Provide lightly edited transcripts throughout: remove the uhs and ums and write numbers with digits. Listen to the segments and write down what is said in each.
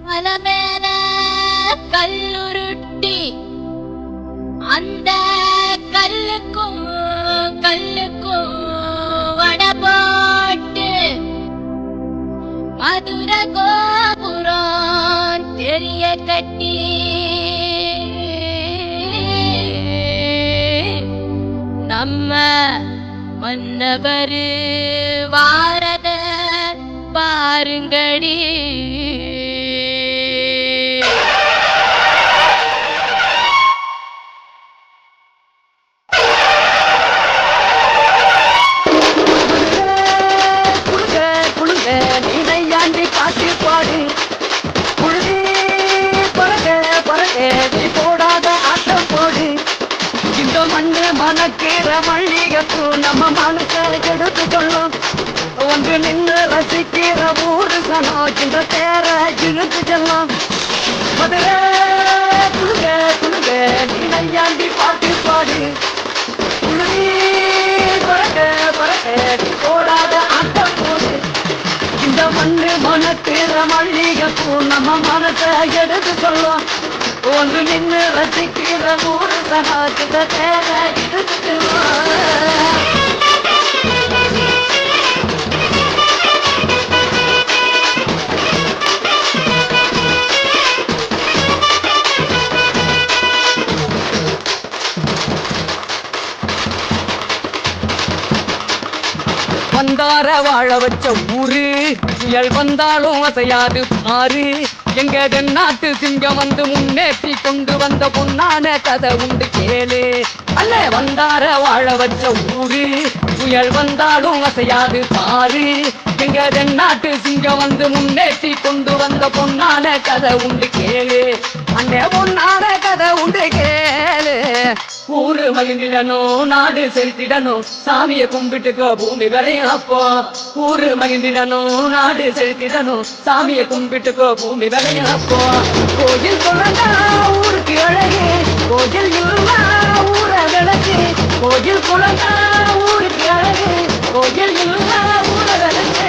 மலை மேல கல்லுருட்டி அந்த கல்லுக்கும் கல்லுக்கும் வட போட்டு மதுர கோபுரம் தெரிய கட்டி நம்ம மன்னவர் வாரத பாருங்கடி. மணக்கிற மல்லிகைப்பூ நம்ம மனசை எடுத்து சொல்லும். ஒன்று நின்று ரசிக்கிற ஊரு சனம் இந்த தேர இழுத்து செல்லும். மதுரை குழுங்க குழுங்க நீ நையாண்டி பாட்டு பாடு. குழுவி பறக்க பறக்க நீ போடாத ஆட்டம் போடு. இந்த மண்ணு மணக்கிற மல்லிகைப்பூ நம்ம மனசை எடுத்து சொல்லும். ஒன்று நின்று ரசிக்கிற ஊரு சனாச்சித தேர இழுத்து வந்தார வாழ வச்ச ஊரு புயல் வந்தாலும் அசையாது பாரு. எங்க தென்னாட்டு சிங்கம் வந்து முன்னேற்றி கொண்டு வந்த பொன்னான கதை உண்டு கேளு. அல்ல வந்தார வாழ வச்ச ஊரு புயல் வந்தாலும் அசையாது பாரு. எங்க தென்னாட்டு சிங்கம் வந்து முன்னேற்றி கொண்டு வந்த பொன்னான கதை உண்டு கேளு. அண்ணே பொன்னான கதை உண்டு கேளு. ஊரு மகிழ்ந்திடணும் நாடு செலுத்திடணும் சாமியை கும்பிட்டுக்கோ பூமி விளையும். அப்போ ஊரு மகிழ்ந்திடணும் நாடு செலுத்திடணும் சாமியை கும்பிட்டுக்கோ பூமி விளையும். அப்போ கோயில் குழந்தா ஊருக்கு அழகு கோயில் இல்லா ஊர விளக்கு. கோயில் குழந்தா ஊருக்கு அழகு கோயில் இல்லா ஊர விளக்கு.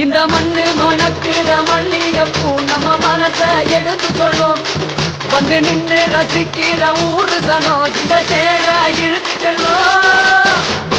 இந்த மண்ணு மணக்கிற மல்லிகைப்பூ நம்ம மனசை எடுத்து சொல்லும். வந்து நின்று ரசிக்கிற ஊரு சனம் இந்த தேர இழுத்து செல்லும்.